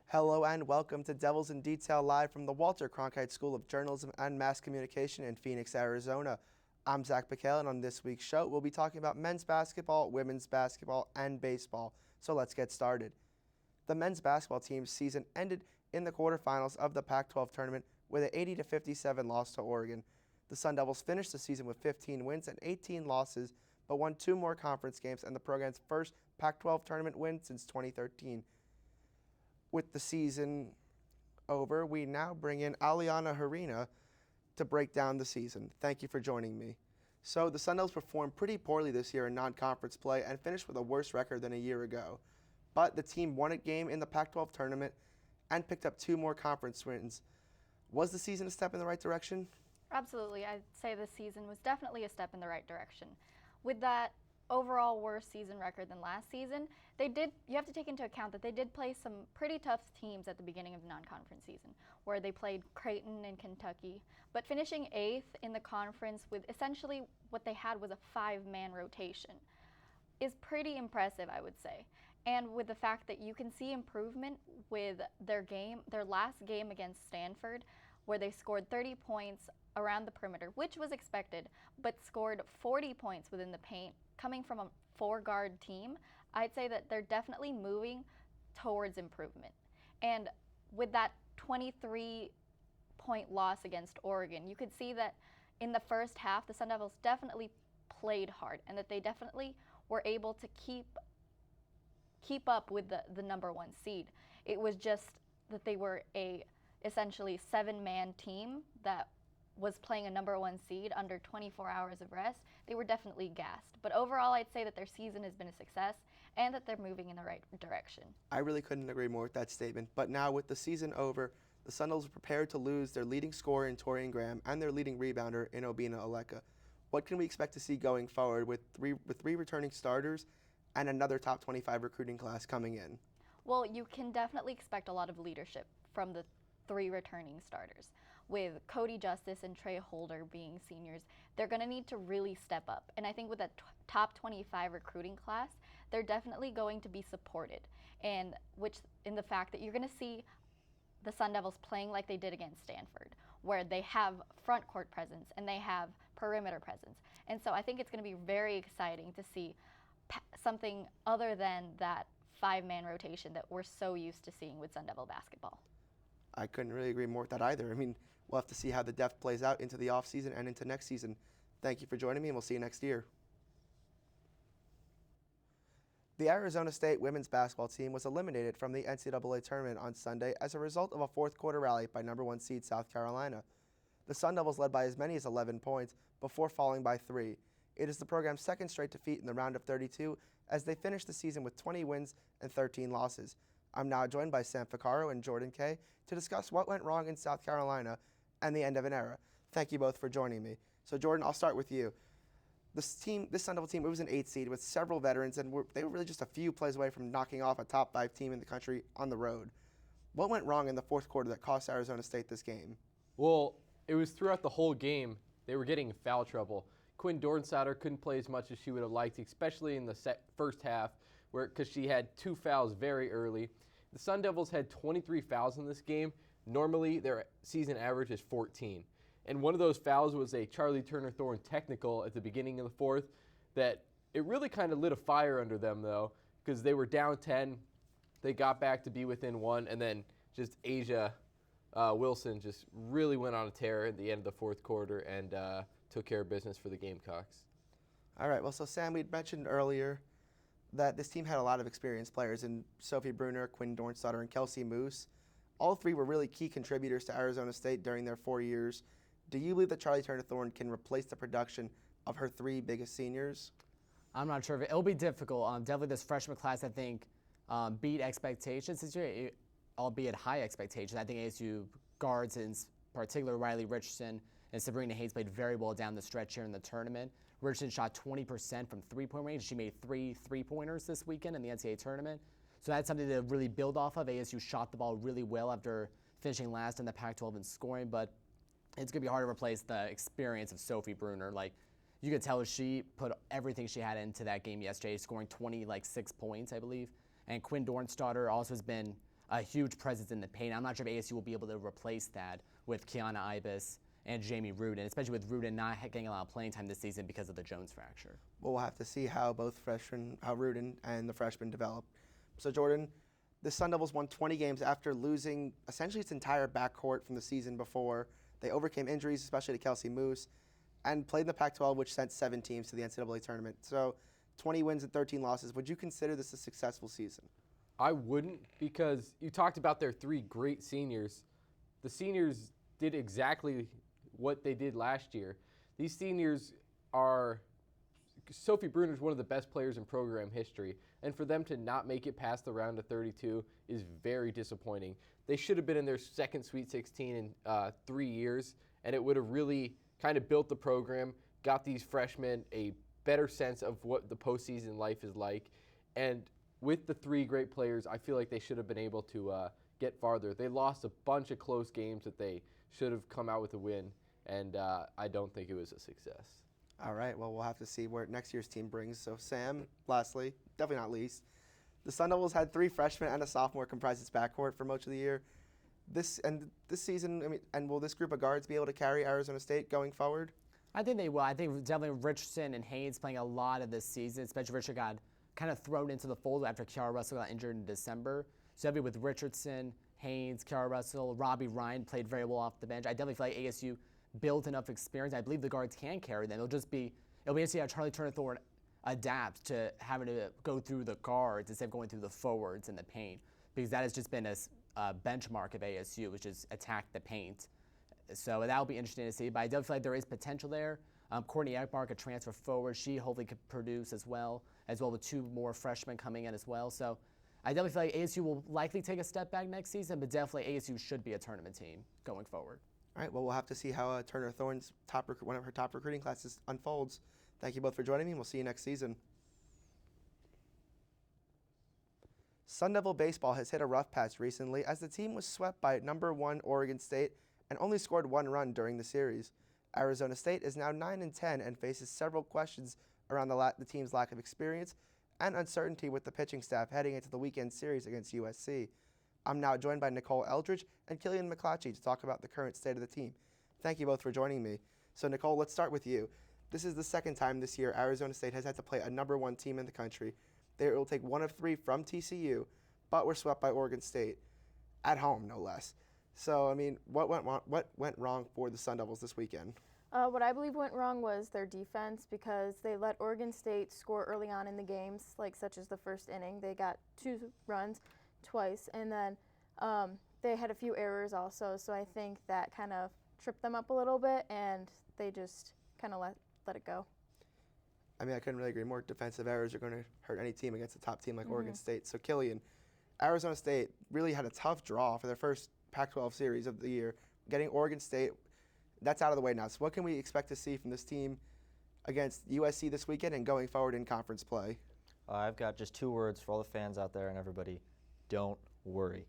Hello and welcome to Devils in Detail live from the Walter Cronkite School of Journalism and Mass Communication in Phoenix, Arizona. I'm Zach Pekale, and on this week's show, we'll be talking about men's basketball, women's basketball, and baseball. So let's get started. The men's basketball team's season ended in the quarterfinals of the Pac-12 tournament with an 80-57 loss to Oregon. The Sun Devils finished the season with 15 wins and 18 losses, but won 2 more conference games and the program's first Pac-12 tournament win since 2013. With the season over, we now bring in Aliana Harina to break down the season. Thank you for joining me. So the Sun Devils performed pretty poorly this year in non-conference play and finished with a worse record than a year ago. But the team won a game in the Pac-12 tournament and picked up 2 more conference wins. Was the season a step in the right direction? Absolutely. I'd say this season was definitely a step in the right direction. With that overall worse season record than last season, you have to take into account that they did play some pretty tough teams at the beginning of the non-conference season, where they played Creighton and Kentucky. But finishing 8th in the conference with essentially what they had was a 5-man rotation is pretty impressive, I would say. And with the fact that you can see improvement with their last game against Stanford, where they scored 30 points around the perimeter, which was expected, but scored 40 points within the paint, coming from a 4-guard team, I'd say that they're definitely moving towards improvement. And with that 23-point loss against Oregon, you could see that in the first half, the Sun Devils definitely played hard and that they definitely were able to keep up with the number 1 seed. It was just that they were a essentially 7-man team that was playing a number 1 seed under 24 hours of rest. They were definitely gassed. But overall, I'd say that their season has been a success and that they're moving in the right direction. I really couldn't agree more with that statement. But now with the season over, the Sun Devils are prepared to lose their leading scorer in Torian Graham and their leading rebounder in Obina Aleka. What can we expect to see going forward with three returning starters and another top 25 recruiting class coming in? Well, you can definitely expect a lot of leadership from the 3 returning starters. With Cody Justice and Trey Holder being seniors, they're going to need to really step up. And I think with that top 25 recruiting class, they're definitely going to be supported. And which in the fact that you're going to see the Sun Devils playing like they did against Stanford, where they have front court presence and they have perimeter presence. And so I think it's going to be very exciting to see something other than that 5-man rotation that we're so used to seeing with Sun Devil basketball. I couldn't really agree more with that either. I mean, we'll have to see how the depth plays out into the offseason and into next season. Thank you for joining me, and we'll see you next year. The Arizona State women's basketball team was eliminated from the NCAA tournament on Sunday as a result of a fourth-quarter rally by number 1 seed South Carolina. The Sun Devils led by as many as 11 points before falling by 3. It is the program's second straight defeat in the round of 32 as they finished the season with 20 wins and 13 losses. I'm now joined by Sam Ficarro and Jordan Kay to discuss what went wrong in South Carolina and the end of an era. Thank you both for joining me. So Jordan, This Sun Devil team, it was an 8 seed with several veterans, and they were really just a few plays away from knocking off a top 5 team in the country on the road. What went wrong in the fourth quarter that cost Arizona State this game? Well, it was throughout the whole game. They were getting in foul trouble. Quinn Dornsatter couldn't play as much as she would have liked, especially in the first half, because she had 2 fouls very early. The Sun Devils had 23 fouls in this game. Normally, their season average is 14. And one of those fouls was a Charlie Turner-Thorne technical at the beginning of the fourth that it really kind of lit a fire under them, though, because they were down 10. They got back to be within 1, and then just Asia Wilson just really went on a tear at the end of the fourth quarter and took care of business for the Gamecocks. All right, well, so Sam, we'd mentioned earlier that this team had a lot of experienced players in Sophie Bruner, Quinn Dornsatter, and Kelsey Moose. All 3 were really key contributors to Arizona State during their 4 years. Do you believe that Charlie Turner-Thorne can replace the production of her 3 biggest seniors? I'm not sure. It'll be difficult. Definitely this freshman class, I think, beat expectations this year, albeit high expectations. I think ASU guards, in particular Riley Richardson and Sabrina Hayes, played very well down the stretch here in the tournament. Richardson shot 20% from 3-point range. She made 3 3-pointers this weekend in the NCAA tournament. So that's something to really build off of. ASU shot the ball really well after finishing last in the Pac-12 in scoring, but it's going to be hard to replace the experience of Sophie Bruner. Like, you could tell she put everything she had into that game yesterday, scoring 26 points, I believe. And Quinn Dornstatter also has been a huge presence in the paint. I'm not sure if ASU will be able to replace that with Kiana Ibis and Jamie Rudin, especially with Rudin not getting a lot of playing time this season because of the Jones fracture. Well, we'll have to see how Rudin and the freshmen develop. So, Jordan, the Sun Devils won 20 games after losing essentially its entire backcourt from the season before. They overcame injuries, especially to Kelsey Moose, and played in the Pac-12, which sent 7 teams to the NCAA tournament. So, 20 wins and 13 losses. Would you consider this a successful season? I wouldn't, because you talked about their 3 great seniors. The seniors did exactly what they did last year. These seniors are, Sophie Bruner's one of the best players in program history, and for them to not make it past the round of 32 is very disappointing. They should have been in their second Sweet 16 in 3 years, and it would have really kind of built the program, got these freshmen a better sense of what the postseason life is like, and with the 3 great players, I feel like they should have been able to get farther. They lost a bunch of close games that they should have come out with a win, and I don't think it was a success. All right, well, we'll have to see where next year's team brings. So, Sam, lastly, definitely not least, the Sun Devils had 3 freshmen and a sophomore comprise its backcourt for much of the year. This season, will this group of guards be able to carry Arizona State going forward? I think they will. I think definitely Richardson and Haynes playing a lot of this season, especially Richard got kind of thrown into the fold after Kiara Russell got injured in December. So that'll be with Richardson, Haynes, Kiara Russell, Robbie Ryan played very well off the bench. I definitely feel like ASU built enough experience. I believe the guards can carry them. It'll be interesting how Charlie Turner-Thorne adapts to having to go through the guards instead of going through the forwards and the paint, because that has just been a benchmark of ASU, which is attack the paint. So that'll be interesting to see, but I definitely feel like there is potential there. Courtney Ekmark, a transfer forward, she hopefully could produce as well with 2 more freshmen coming in as well. So I definitely feel like ASU will likely take a step back next season, but definitely ASU should be a tournament team going forward. All right, well, we'll have to see how Turner Thorne's one of her top recruiting classes unfolds. Thank you both for joining me, and we'll see you next season. Sun Devil baseball has hit a rough patch recently as the team was swept by number 1 Oregon State and only scored 1 run during the series. Arizona State is now 9-10 and faces several questions around the team's lack of experience and uncertainty with the pitching staff heading into the weekend series against USC. I'm now joined by Nicole Eldridge and Killian McClatchy to talk about the current state of the team. Thank you both for joining me. So, Nicole, let's start with you. This is the second time this year Arizona State has had to play a number 1 team in the country. They will take 1 of 3 from TCU, but were swept by Oregon State, at home no less. So, what went wrong for the Sun Devils this weekend? What I believe went wrong was their defense, because they let Oregon State score early on in the games, such as the first inning. They got 2 runs twice, and then they had a few errors also. So I think that kind of tripped them up a little bit, and they just kind of let it go. I couldn't really agree more. Defensive errors are going to hurt any team against a top team like Oregon State. So, Killian, Arizona State really had a tough draw for their first Pac-12 series of the year. Getting Oregon State, that's out of the way now. So what can we expect to see from this team against USC this weekend and going forward in conference play? I've got just 2 words for all the fans out there and everybody. Don't worry.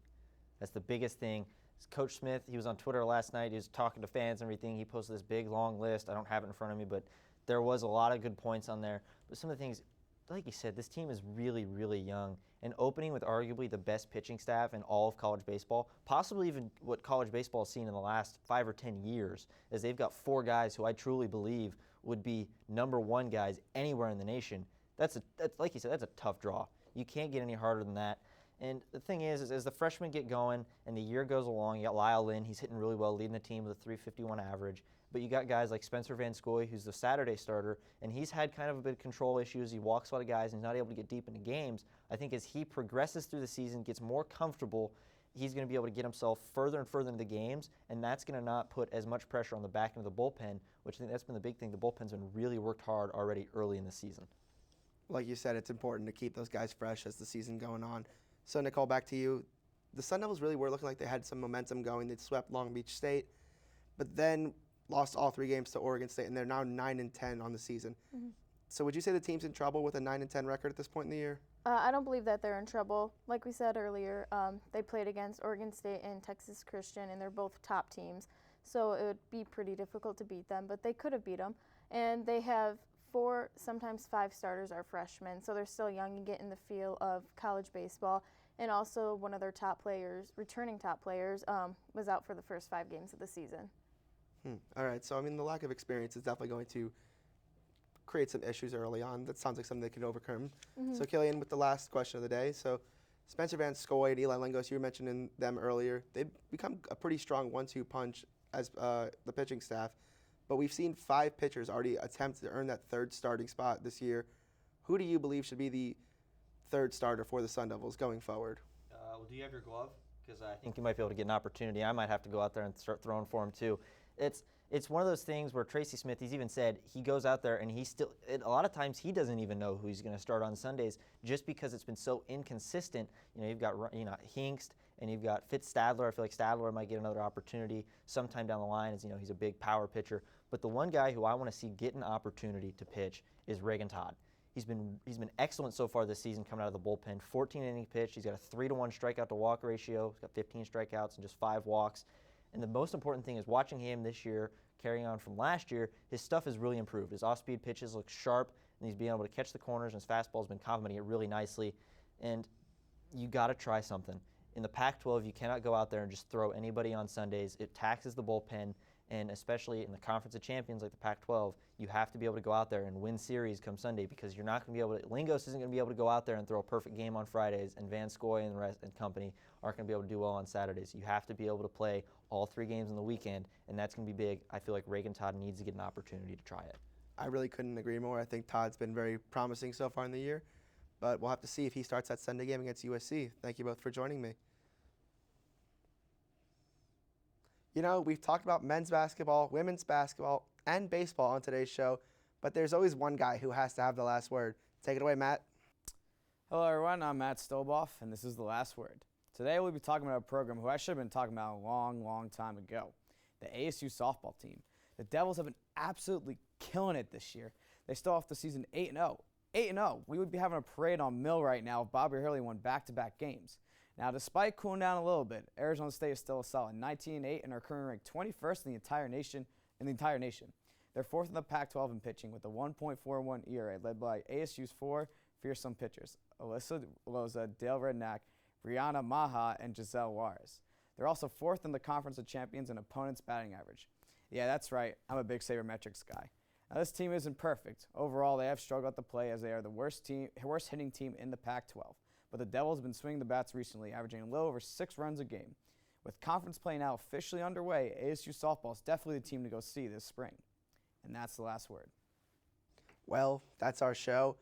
That's the biggest thing. Coach Smith, he was on Twitter last night. He was talking to fans and everything. He posted this big, long list. I don't have it in front of me, but there was a lot of good points on there. But some of the things, like you said, this team is really, really young. And opening with arguably the best pitching staff in all of college baseball, possibly even what college baseball has seen in the last 5 or 10 years, is they've got 4 guys who I truly believe would be number 1 guys anywhere in the nation. That's like you said, that's a tough draw. You can't get any harder than that. And the thing is as the freshmen get going and the year goes along, you got Lyle Lynn, he's hitting really well, leading the team with a 351 average. But you got guys like Spencer Van Scoy, who's the Saturday starter, and he's had kind of a bit of control issues. He walks a lot of guys and he's not able to get deep into games. I think as he progresses through the season, gets more comfortable, he's going to be able to get himself further and further into the games, and that's going to not put as much pressure on the back end of the bullpen, which I think that's been the big thing. The bullpen's been really worked hard already early in the season. Like you said, it's important to keep those guys fresh as the season going on. So, Nicole, back to you. The Sun Devils really were looking like they had some momentum going. They'd swept Long Beach State, but then lost all 3 games to Oregon State, and they're now 9-10 on the season. So would you say the team's in trouble with a 9-10 record at this point in the year? I don't believe that they're in trouble. Like we said earlier, they played against Oregon State and Texas Christian, and they're both top teams. So it would be pretty difficult to beat them, but they could have beat them. And they have 4, sometimes 5 starters are freshmen, so they're still young and getting the feel of college baseball. and also one of their top players, returning top players, was out for the first 5 games of the season. All right, so I mean, the lack of experience is definitely going to create some issues early on. That sounds like something they can overcome. So, Killian, with the last question of the day. So, Spencer Van Scoy and Eli Lingos, you were mentioning them earlier. They've become a pretty strong 1-2 punch as the pitching staff. But we've seen 5 pitchers already attempt to earn that 3rd starting spot this year. Who do you believe should be the 3rd starter for the Sun Devils going forward? Well, do you have your glove? Because I think you might be able to get an opportunity. I might have to go out there and start throwing for him too. It's one of those things where Tracy Smith, he's even said he goes out there and a lot of times he doesn't even know who he's going to start on Sundays just because it's been so inconsistent. You know, you've got Hinkst and you've got Fitz Stadler. I feel like Stadler might get another opportunity sometime down the line, as he's a big power pitcher. But the one guy who I want to see get an opportunity to pitch is Reagan Todd. He's been excellent so far this season coming out of the bullpen. 14 innings pitched. He's got a 3-to-1 strikeout to walk ratio. He's got 15 strikeouts and just 5 walks. And the most important thing is watching him this year, carrying on from last year, his stuff has really improved. His off-speed pitches look sharp, and he's being able to catch the corners, and his fastball's been complementing it really nicely. And you got to try something. In the Pac-12, you cannot go out there and just throw anybody on Sundays. It taxes the bullpen, and especially in the Conference of Champions like the Pac-12, you have to be able to go out there and win series come Sunday, because you're not going to be able to. Lingos isn't going to be able to go out there and throw a perfect game on Fridays, and Van Scoy and the rest and company aren't going to be able to do well on Saturdays. You have to be able to play all 3 games in the weekend, and that's going to be big. I feel like Reagan Todd needs to get an opportunity to try it. I really couldn't agree more. I think Todd's been very promising so far in the year, but we'll have to see if he starts that Sunday game against USC. Thank you both for joining me. We've talked about men's basketball, women's basketball, and baseball on today's show, but there's always one guy who has to have the last word. Take it away, Matt. Hello, everyone. I'm Matt Stoboff, and this is The Last Word. Today, we'll be talking about a program who I should have been talking about a long, long time ago, the ASU softball team. The Devils have been absolutely killing it this year. They start off the season 8-0. 8-0. We would be having a parade on Mill right now if Bobby Hurley won back-to-back games. Now, despite cooling down a little bit, Arizona State is still a solid 19-8 and are currently ranked 21st in the entire nation. They're 4th in the Pac-12 in pitching with a 1.41 ERA, led by ASU's 4 fearsome pitchers: Alyssa Loza, Dale Redknapp, Brianna Maha, and Giselle Juarez. They're also 4th in the Conference of Champions in opponents' batting average. Yeah, that's right. I'm a big sabermetrics guy. Now, this team isn't perfect. Overall, they have struggled at the plate as they are the worst hitting team in the Pac-12. But the Devils have been swinging the bats recently, averaging a little over 6 runs a game. With conference play now officially underway, ASU softball is definitely the team to go see this spring. And that's the last word. Well, that's our show.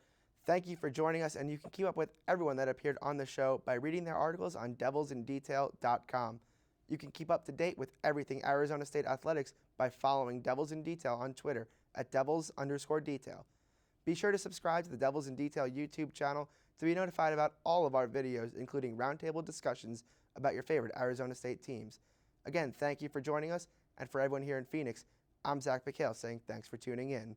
Thank you for joining us, and you can keep up with everyone that appeared on the show by reading their articles on devilsindetail.com. You can keep up to date with everything Arizona State athletics by following Devils in Detail on Twitter at devils_detail. Be sure to subscribe to the Devils in Detail YouTube channel to be notified about all of our videos, including roundtable discussions about your favorite Arizona State teams. Again, thank you for joining us, and for everyone here in Phoenix, I'm Zach Pekale saying thanks for tuning in.